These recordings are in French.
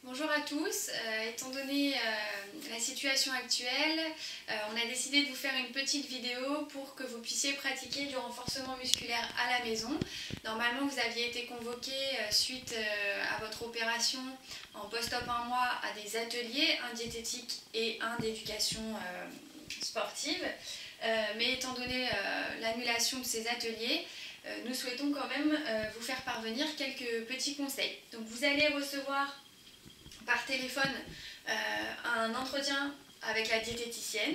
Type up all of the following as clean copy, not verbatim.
Bonjour à tous, étant donné la situation actuelle, on a décidé de vous faire une petite vidéo pour que vous puissiez pratiquer du renforcement musculaire à la maison. Normalement vous aviez été convoqué suite à votre opération en post-op 1 mois à des ateliers, un diététique et un d'éducation sportive. Mais étant donné l'annulation de ces ateliers, nous souhaitons quand même vous faire parvenir quelques petits conseils. Donc vous allez recevoir par téléphone un entretien avec la diététicienne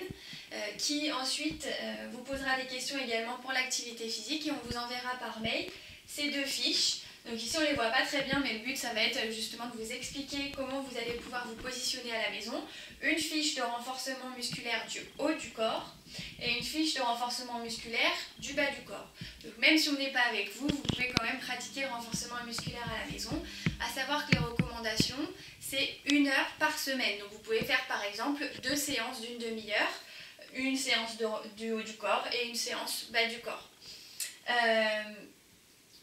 qui ensuite vous posera des questions également pour l'activité physique et on vous enverra par mail ces deux fiches. Donc ici on ne les voit pas très bien mais le but ça va être justement de vous expliquer comment vous allez pouvoir vous positionner à la maison. Une fiche de renforcement musculaire du haut du corps et une fiche de renforcement musculaire du bas du corps. Donc même si on n'est pas avec vous, vous pouvez quand même pratiquer le renforcement musculaire à la maison. À savoir que les recommandations, c'est 1 heure par semaine. Donc vous pouvez faire par exemple 2 séances d'une demi-heure, une séance du haut du corps et une séance bas du corps.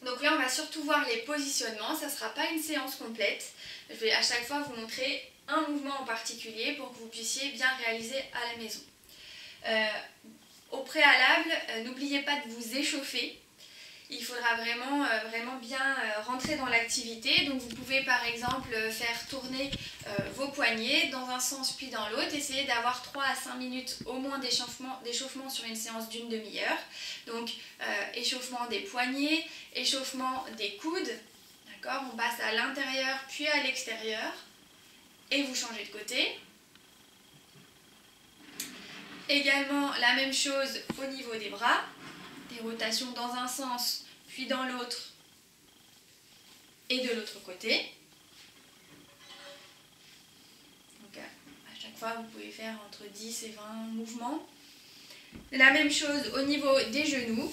Donc là on va surtout voir les positionnements, ça ne sera pas une séance complète. Je vais à chaque fois vous montrer un mouvement en particulier pour que vous puissiez bien réaliser à la maison. Au préalable, n'oubliez pas de vous échauffer. Il faudra vraiment bien rentrer dans l'activité. Donc vous pouvez par exemple faire tourner vos poignets dans un sens puis dans l'autre. Essayez d'avoir 3 à 5 minutes au moins d'échauffement sur une séance d'une demi-heure. Donc échauffement des poignets, échauffement des coudes. D'accord ? On passe à l'intérieur puis à l'extérieur. Et vous changez de côté. Également la même chose au niveau des bras. Des rotations dans un sens, puis dans l'autre, et de l'autre côté. Donc à chaque fois, vous pouvez faire entre 10 et 20 mouvements. La même chose au niveau des genoux,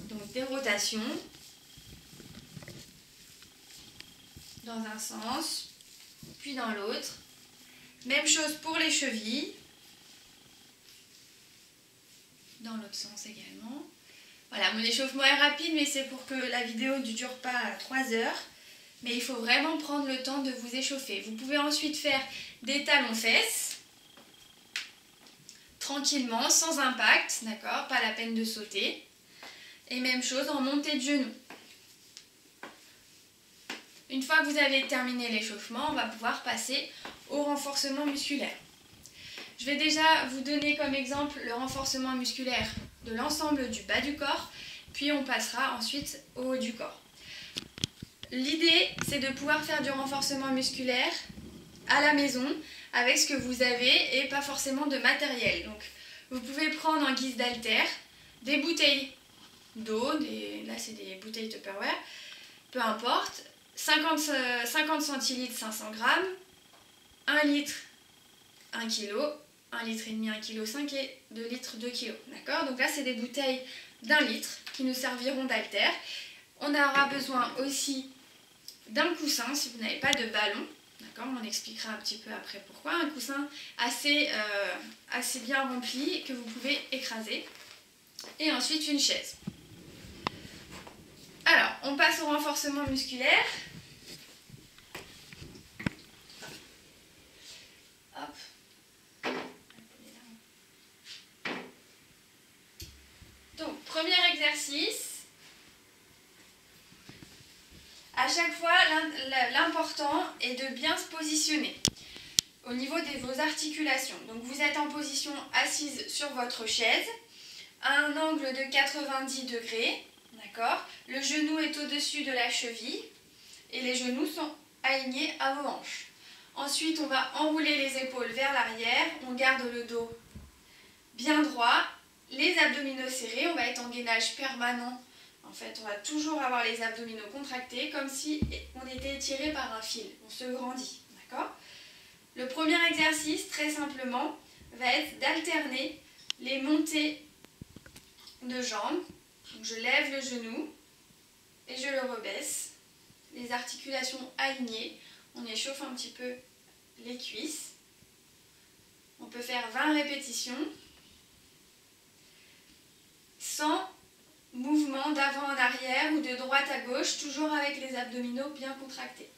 donc des rotations, dans un sens, puis dans l'autre. Même chose pour les chevilles, dans l'autre sens également. Voilà, mon échauffement est rapide, mais c'est pour que la vidéo ne dure pas 3 heures. Mais il faut vraiment prendre le temps de vous échauffer. Vous pouvez ensuite faire des talons-fesses, tranquillement, sans impact, d'accord ? Pas la peine de sauter. Et même chose en montée de genoux. Une fois que vous avez terminé l'échauffement, on va pouvoir passer au renforcement musculaire. Je vais déjà vous donner comme exemple le renforcement musculaire de l'ensemble du bas du corps, puis on passera ensuite au haut du corps. L'idée, c'est de pouvoir faire du renforcement musculaire à la maison avec ce que vous avez et pas forcément de matériel. Donc, vous pouvez prendre en guise d'haltère des bouteilles d'eau, là c'est des bouteilles Tupperware, peu importe, 50 centilitres, 500 grammes, 1 litre, 1 kg, 1,5 litre, 1,5 kg et 2 litres, 2 kg. D'accord ? Donc là, c'est des bouteilles d'1 litre qui nous serviront d'haltère. On aura besoin aussi d'un coussin si vous n'avez pas de ballon. D'accord ? On expliquera un petit peu après pourquoi. Un coussin assez bien rempli que vous pouvez écraser. Et ensuite, une chaise. Alors, on passe au renforcement musculaire. Hop. Donc, premier exercice. À chaque fois, l'important est de bien se positionner au niveau de vos articulations. Donc, vous êtes en position assise sur votre chaise, à un angle de 90 degrés. D'accord ? Le genou est au-dessus de la cheville et les genoux sont alignés à vos hanches. Ensuite, on va enrouler les épaules vers l'arrière. On garde le dos bien droit. Les abdominaux serrés, on va être en gainage permanent. En fait, on va toujours avoir les abdominaux contractés comme si on était étiré par un fil. On se grandit, d'accord ? Le premier exercice, très simplement, va être d'alterner les montées de jambes. Donc, je lève le genou et je le rebaisse. Les articulations alignées. On échauffe un petit peu les cuisses. On peut faire 20 répétitions. Sans mouvement d'avant en arrière ou de droite à gauche, toujours avec les abdominaux bien contractés.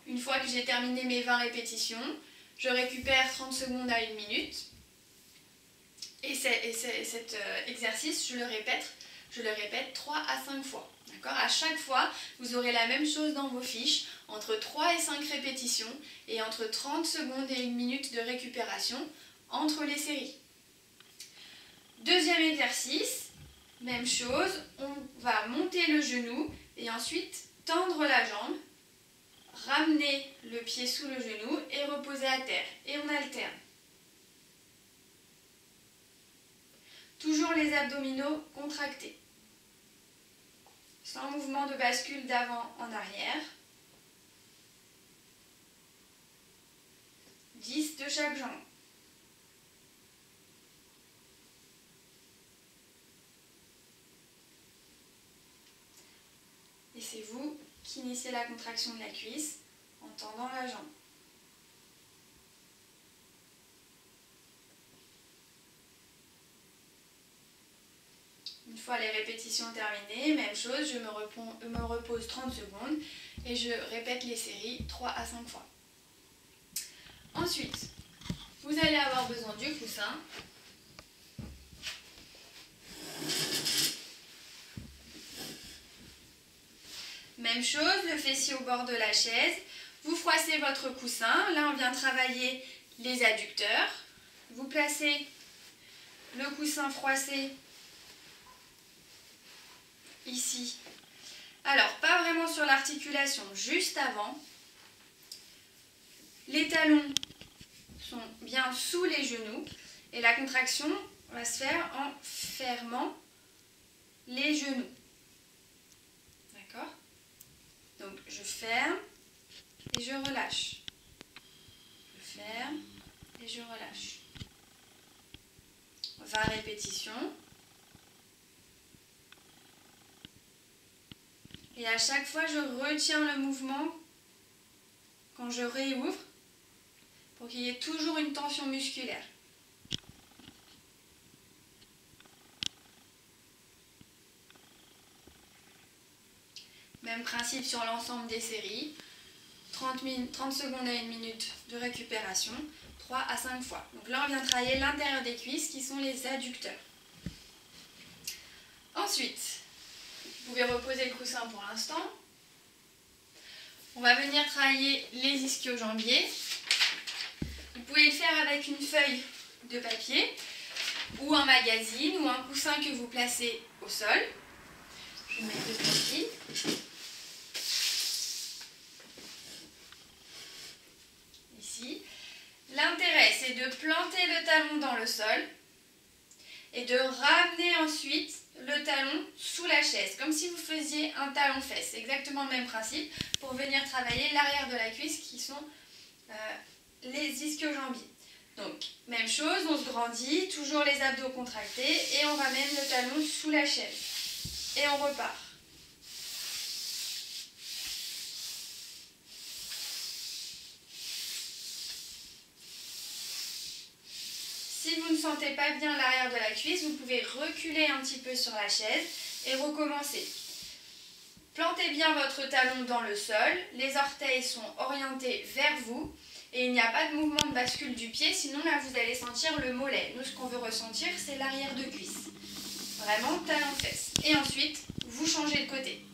Une fois que j'ai terminé mes 20 répétitions, je récupère 30 secondes à 1 minute. Et cet exercice, je le répète 3 à 5 fois. À chaque fois, vous aurez la même chose dans vos fiches, entre 3 et 5 répétitions et entre 30 secondes et 1 minute de récupération entre les séries. Deuxième exercice, même chose, on va monter le genou et ensuite tendre la jambe, ramener le pied sous le genou et reposer à terre. Et on alterne. Toujours les abdominaux contractés. Sans mouvement de bascule d'avant en arrière. 10 de chaque jambe. Et c'est vous qui initiez la contraction de la cuisse en tendant la jambe. Une fois les répétitions terminées, même chose, je me repose 30 secondes et je répète les séries 3 à 5 fois. Ensuite, vous allez avoir besoin du coussin. Même chose, le fessier au bord de la chaise. Vous froissez votre coussin. Là, on vient travailler les adducteurs. Vous placez le coussin froissé ici. Alors, pas vraiment sur l'articulation, juste avant. Les talons sont bien sous les genoux et la contraction va se faire en fermant les genoux. D'accord ? Donc, je ferme et je relâche. Je ferme et je relâche. 20 répétitions. Et à chaque fois, je retiens le mouvement quand je réouvre pour qu'il y ait toujours une tension musculaire. Même principe sur l'ensemble des séries. 30 secondes à 1 minute de récupération, 3 à 5 fois. Donc là, on vient travailler l'intérieur des cuisses qui sont les adducteurs. Ensuite, vous pouvez reposer le coussin pour l'instant. On va venir travailler les ischio-jambiers. Vous pouvez le faire avec une feuille de papier ou un magazine ou un coussin que vous placez au sol. Je vais mettre de ici. Ici. L'intérêt, c'est de planter le talon dans le sol et de ramener ensuite le talon sous la chaise, comme si vous faisiez un talon-fesse. C'est exactement le même principe pour venir travailler l'arrière de la cuisse qui sont les ischio-jambiers. Donc, même chose, on se grandit, toujours les abdos contractés et on ramène le talon sous la chaise. Et on repart. Si vous ne sentez pas bien l'arrière de la cuisse, vous pouvez reculer un petit peu sur la chaise et recommencer. Plantez bien votre talon dans le sol, les orteils sont orientés vers vous et il n'y a pas de mouvement de bascule du pied, sinon là vous allez sentir le mollet. Nous, ce qu'on veut ressentir, c'est l'arrière de cuisse. Vraiment talon-fesse. Et ensuite, vous changez de côté.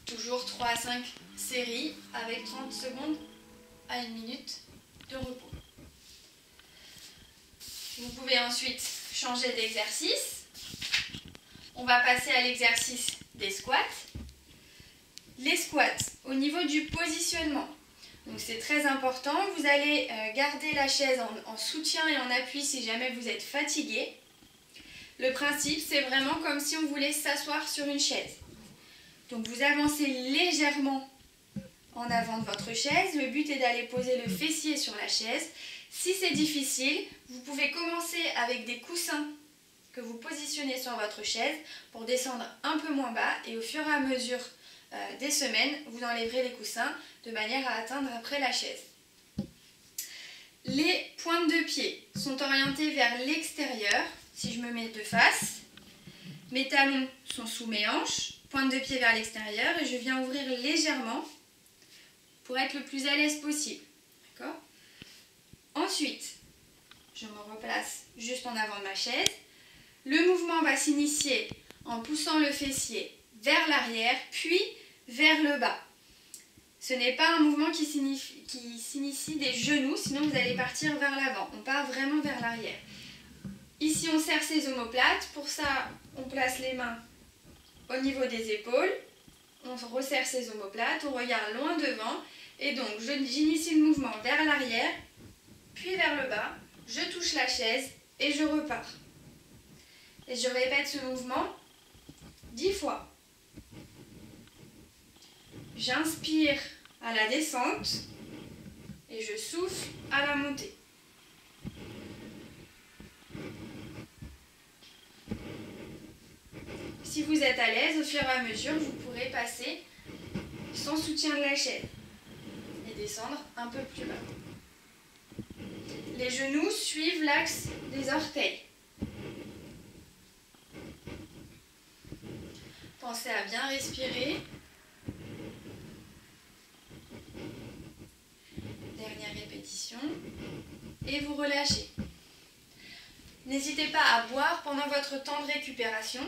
Toujours 3 à 5 séries avec 30 secondes à 1 minute de repos. Vous pouvez ensuite changer d'exercice. On va passer à l'exercice des squats. Les squats, au niveau du positionnement, donc c'est très important. Vous allez garder la chaise en soutien et en appui si jamais vous êtes fatigué. Le principe, c'est vraiment comme si on voulait s'asseoir sur une chaise. Donc vous avancez légèrement en avant de votre chaise. Le but est d'aller poser le fessier sur la chaise. Si c'est difficile, vous pouvez commencer avec des coussins que vous positionnez sur votre chaise pour descendre un peu moins bas et au fur et à mesure des semaines, vous enlèverez les coussins de manière à atteindre après la chaise. Les pointes de pied sont orientées vers l'extérieur. Si je me mets de face, mes talons sont sous mes hanches, pointe de pied vers l'extérieur et je viens ouvrir légèrement pour être le plus à l'aise possible. D'accord? Ensuite, je me replace juste en avant de ma chaise. Le mouvement va s'initier en poussant le fessier vers l'arrière, puis vers le bas. Ce n'est pas un mouvement qui s'initie des genoux, sinon vous allez partir vers l'avant. On part vraiment vers l'arrière. Ici, on serre ses omoplates. Pour ça, on place les mains au niveau des épaules. On resserre ses omoplates, on regarde loin devant. Et donc, j'initie le mouvement vers l'arrière, puis vers le bas. Je touche la chaise et je repars. Et je répète ce mouvement 10 fois. J'inspire à la descente et je souffle à la montée. Si vous êtes à l'aise, au fur et à mesure, vous pourrez passer sans soutien de la chaise et descendre un peu plus bas. Les genoux suivent l'axe des orteils. Pensez à bien respirer. Dernière répétition. Et vous relâchez. N'hésitez pas à boire pendant votre temps de récupération.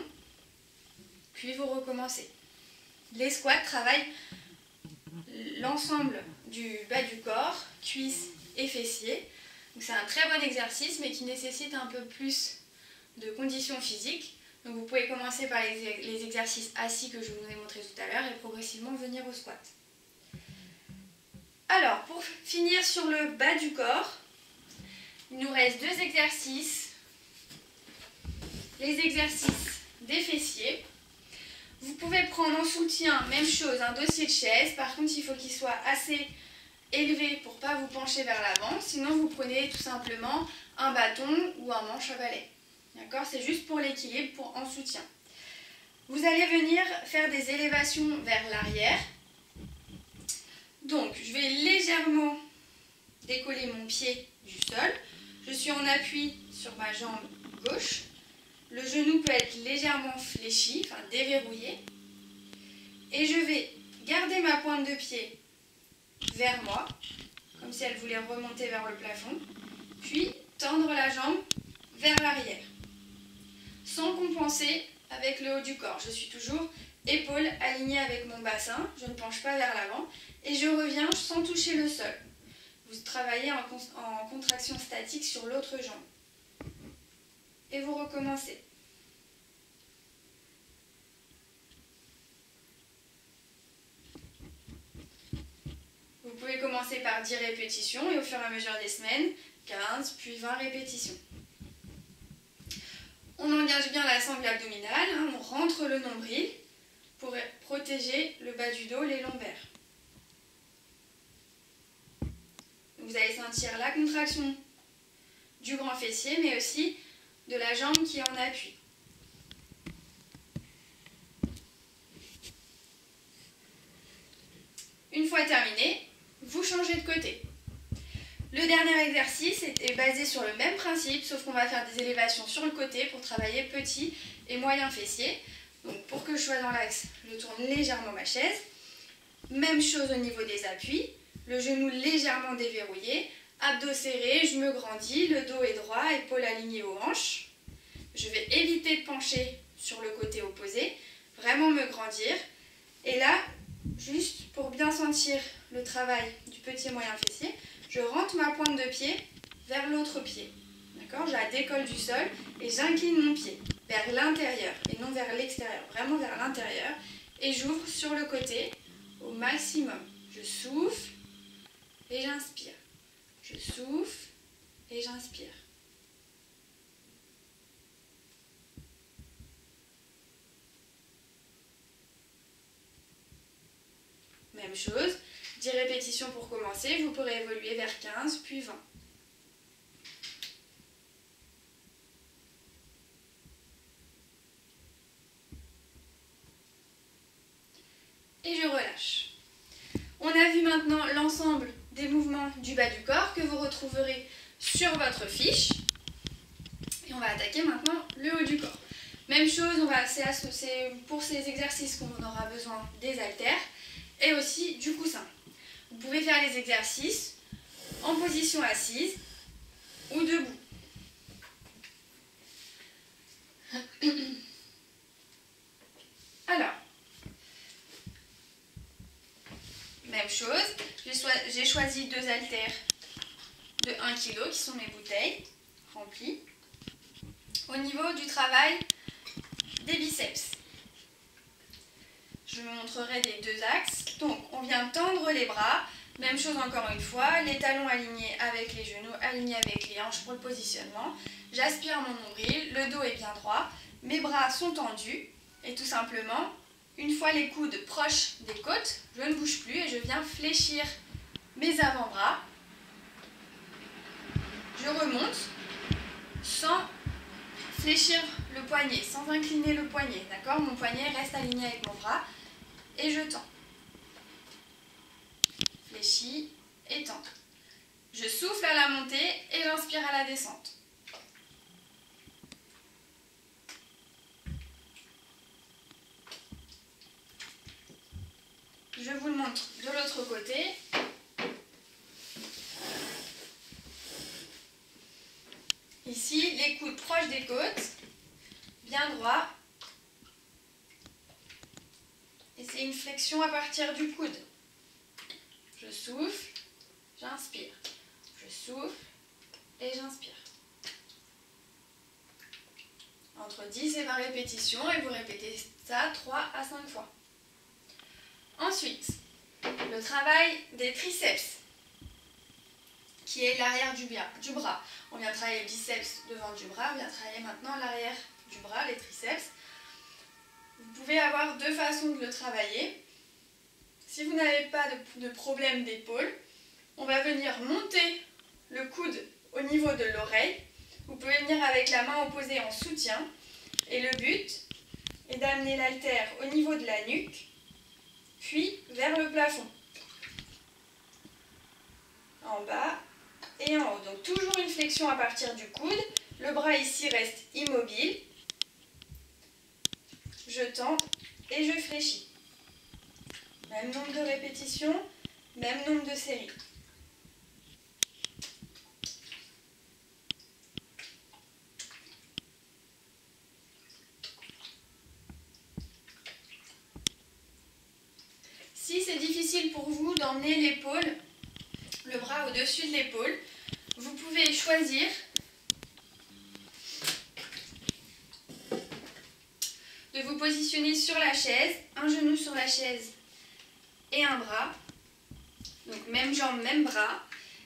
Puis vous recommencez. Les squats travaillent l'ensemble du bas du corps, cuisses et fessiers. C'est un très bon exercice, mais qui nécessite un peu plus de conditions physiques. Donc vous pouvez commencer par les exercices assis que je vous ai montré tout à l'heure et progressivement venir au squat. Alors, pour finir sur le bas du corps, il nous reste 2 exercices. Les exercices des fessiers. Vous pouvez prendre en soutien, même chose, un dossier de chaise. Par contre, il faut qu'il soit assez élevé pour ne pas vous pencher vers l'avant. Sinon, vous prenez tout simplement un bâton ou un manche à balai. D'accord? C'est juste pour l'équilibre, en soutien. Vous allez venir faire des élévations vers l'arrière. Donc, je vais légèrement décoller mon pied du sol. Je suis en appui sur ma jambe gauche. Le genou peut être légèrement fléchi, enfin déverrouillé. Et je vais garder ma pointe de pied vers moi, comme si elle voulait remonter vers le plafond. Puis tendre la jambe vers l'arrière, sans compenser avec le haut du corps. Je suis toujours épaules alignées avec mon bassin, je ne penche pas vers l'avant. Et je reviens sans toucher le sol. Vous travaillez en contraction statique sur l'autre jambe. Et vous recommencez. Vous pouvez commencer par 10 répétitions et au fur et à mesure des semaines, 15 puis 20 répétitions. On engage bien la sangle abdominale, on rentre le nombril pour protéger le bas du dos, les lombaires. Vous allez sentir la contraction du grand fessier, mais aussi de la jambe qui est en appui. Une fois terminé, vous changez de côté. Le dernier exercice est basé sur le même principe, sauf qu'on va faire des élévations sur le côté pour travailler petit et moyen fessier. Donc pour que je sois dans l'axe, je tourne légèrement ma chaise. Même chose au niveau des appuis. Le genou légèrement déverrouillé, abdos serrés, je me grandis, le dos est droit, épaules alignées aux hanches. Je vais éviter de pencher sur le côté opposé, vraiment me grandir. Et là, juste pour bien sentir le travail du petit et moyen fessier, je rentre ma pointe de pied vers l'autre pied. D'accord? Je la décolle du sol et j'incline mon pied vers l'intérieur et non vers l'extérieur, vraiment vers l'intérieur. Et j'ouvre sur le côté au maximum. Je souffle. Et j'inspire. Je souffle et j'inspire. Même chose, 10 répétitions pour commencer, vous pourrez évoluer vers 15 puis 20. Et je relâche. On a vu maintenant l'ensemble des mouvements du bas du corps que vous retrouverez sur votre fiche. Et on va attaquer maintenant le haut du corps. Même chose, c'est pour ces exercices qu'on aura besoin des haltères et aussi du coussin. Vous pouvez faire les exercices en position assise ou debout. Alors, même chose, j'ai choisi 2 haltères de 1 kg qui sont mes bouteilles remplies. Au niveau du travail des biceps, je vous montrerai les 2 axes. Donc, on vient tendre les bras. Même chose encore une fois, les talons alignés avec les genoux, alignés avec les hanches pour le positionnement. J'aspire mon nombril, le dos est bien droit, mes bras sont tendus et tout simplement, une fois les coudes proches des côtes, je ne bouge plus et je viens fléchir mes avant-bras. Je remonte sans fléchir le poignet, sans incliner le poignet, d'accord? Mon poignet reste aligné avec mon bras et je tends. Fléchis et tends. Je souffle à la montée et j'inspire à la descente. Je vous le montre de l'autre côté. Ici, les coudes proches des côtes, bien droit. Et c'est une flexion à partir du coude. Je souffle, j'inspire. Je souffle et j'inspire. Entre 10 et 20 répétitions et vous répétez ça 3 à 5 fois. Ensuite, le travail des triceps, qui est l'arrière du bras. On vient travailler le biceps devant du bras, on vient travailler maintenant l'arrière du bras, les triceps. Vous pouvez avoir 2 façons de le travailler. Si vous n'avez pas de problème d'épaule, on va venir monter le coude au niveau de l'oreille. Vous pouvez venir avec la main opposée en soutien. Et le but est d'amener l'haltère au niveau de la nuque, puis vers le plafond. En bas et en haut. Donc toujours une flexion à partir du coude. Le bras ici reste immobile. Je tends et je fléchis. Même nombre de répétitions, même nombre de séries. Si c'est difficile pour vous d'emmener l'épaule, le bras au-dessus de l'épaule, vous pouvez choisir de vous positionner sur la chaise, un genou sur la chaise et un bras. Donc même jambe, même bras.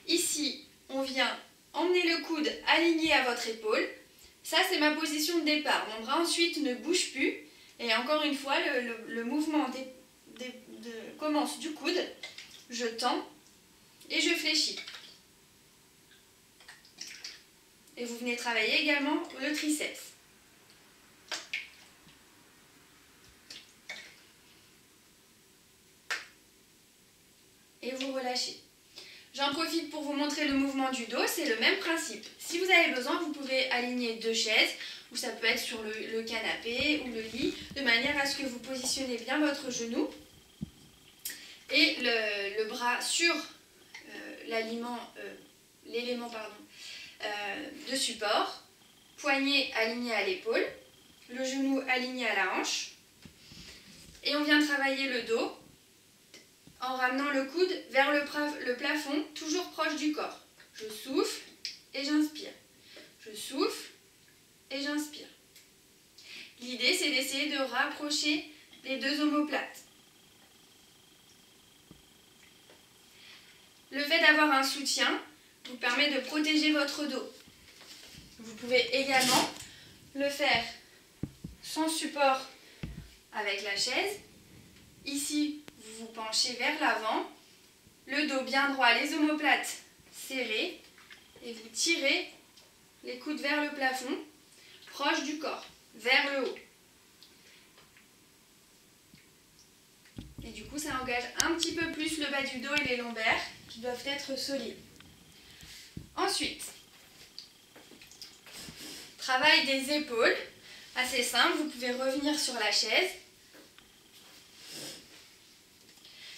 Ici, on vient emmener le coude aligné à votre épaule. Ça, c'est ma position de départ. Mon bras ensuite ne bouge plus. Et encore une fois, le mouvement commence du coude. Je tends et je fléchis. Et vous venez travailler également le triceps. Et vous relâchez. J'en profite pour vous montrer le mouvement du dos, c'est le même principe. Si vous avez besoin, vous pouvez aligner 2 chaises, ou ça peut être sur le canapé ou le lit, de manière à ce que vous positionnez bien votre genou et le bras sur l'élément de support, poignet aligné à l'épaule, le genou aligné à la hanche, et on vient travailler le dos en ramenant le coude vers le plafond, toujours proche du corps. Je souffle et j'inspire. Je souffle et j'inspire. L'idée, c'est d'essayer de rapprocher les 2 omoplates. Le fait d'avoir un soutien vous permet de protéger votre dos. Vous pouvez également le faire sans support avec la chaise. Ici, vous vous penchez vers l'avant, le dos bien droit, les omoplates serrées, et vous tirez les coudes vers le plafond, proche du corps, vers le haut. Et du coup, ça engage un petit peu plus le bas du dos et les lombaires, qui doivent être solides. Ensuite, travail des épaules, assez simple, vous pouvez revenir sur la chaise.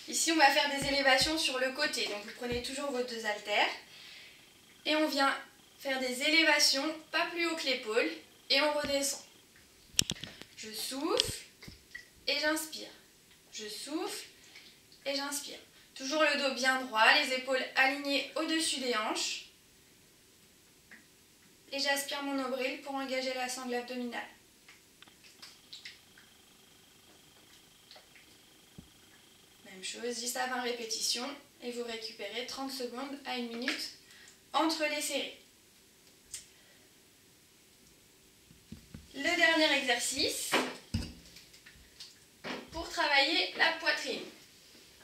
Ici, on va faire des élévations sur le côté. Donc, vous prenez toujours vos 2 haltères. Et on vient faire des élévations pas plus haut que l'épaule. Et on redescend. Je souffle et j'inspire. Je souffle et j'inspire. Toujours le dos bien droit, les épaules alignées au-dessus des hanches. Et j'aspire mon nombril pour engager la sangle abdominale. Même chose, 10 à 20 répétitions et vous récupérez 30 secondes à 1 minute entre les séries. Le dernier exercice pour travailler la poitrine.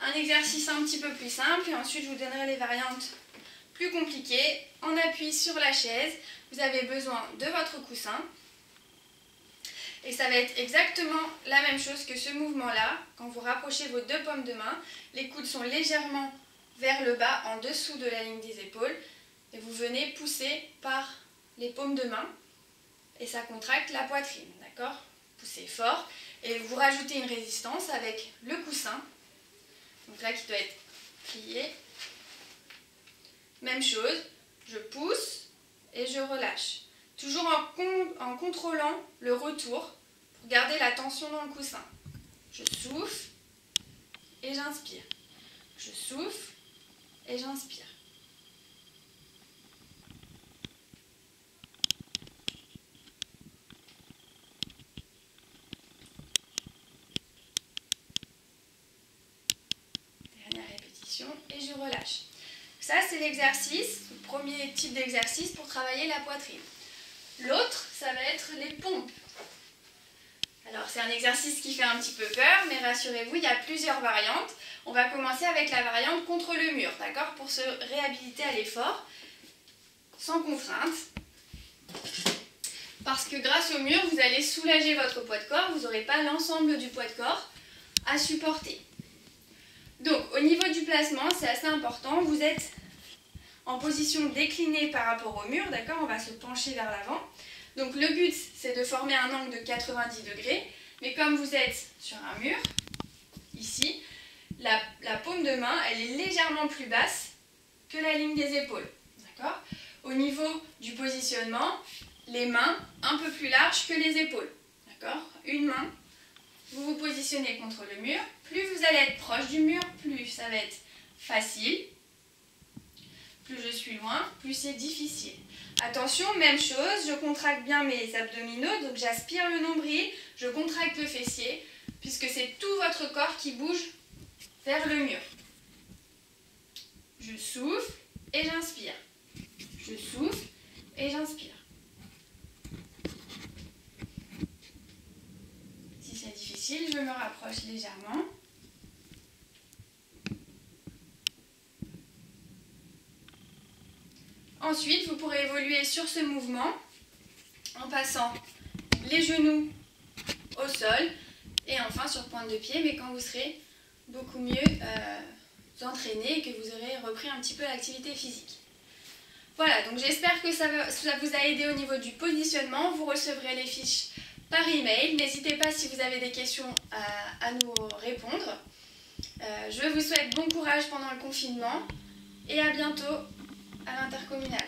Un exercice un petit peu plus simple et ensuite je vous donnerai les variantes plus compliquées. En appui sur la chaise, vous avez besoin de votre coussin. Et ça va être exactement la même chose que ce mouvement-là. Quand vous rapprochez vos 2 paumes de main, les coudes sont légèrement vers le bas, en dessous de la ligne des épaules. Et vous venez pousser par les paumes de main. Et ça contracte la poitrine, d'accord? Poussez fort. Et vous rajoutez une résistance avec le coussin. Donc là, qui doit être plié. Même chose, je pousse et je relâche. Toujours en contrôlant le retour pour garder la tension dans le coussin. Je souffle et j'inspire. Je souffle et j'inspire. Dernière répétition et je relâche. Ça, c'est l'exercice, le premier type d'exercice pour travailler la poitrine. L'autre, ça va être les pompes. Alors, c'est un exercice qui fait un petit peu peur, mais rassurez-vous, il y a plusieurs variantes. On va commencer avec la variante contre le mur, d'accord? Pour se réhabiliter à l'effort, sans contrainte. Parce que grâce au mur, vous allez soulager votre poids de corps, vous n'aurez pas l'ensemble du poids de corps à supporter. Donc, au niveau du placement, c'est assez important. Vous êtes en position déclinée par rapport au mur, d'accord? On va se pencher vers l'avant. Donc, le but, c'est de former un angle de 90 degrés. Mais comme vous êtes sur un mur, ici, la paume de main, elle est légèrement plus basse que la ligne des épaules, d'accord? Au niveau du positionnement, les mains un peu plus larges que les épaules, d'accord? Une main. Vous vous positionnez contre le mur. Plus vous allez être proche du mur, plus ça va être facile. Plus je suis loin, plus c'est difficile. Attention, même chose, je contracte bien mes abdominaux, donc j'aspire le nombril, je contracte le fessier, puisque c'est tout votre corps qui bouge vers le mur. Je souffle et j'inspire. Je souffle et j'inspire. Si c'est difficile, je me rapproche légèrement. Ensuite, vous pourrez évoluer sur ce mouvement en passant les genoux au sol et enfin sur pointe de pied, mais quand vous serez beaucoup mieux entraîné et que vous aurez repris un petit peu l'activité physique. Voilà, donc j'espère que ça vous a aidé au niveau du positionnement. Vous recevrez les fiches par email. N'hésitez pas si vous avez des questions à nous répondre. Je vous souhaite bon courage pendant le confinement et à bientôt à l'intercommunal.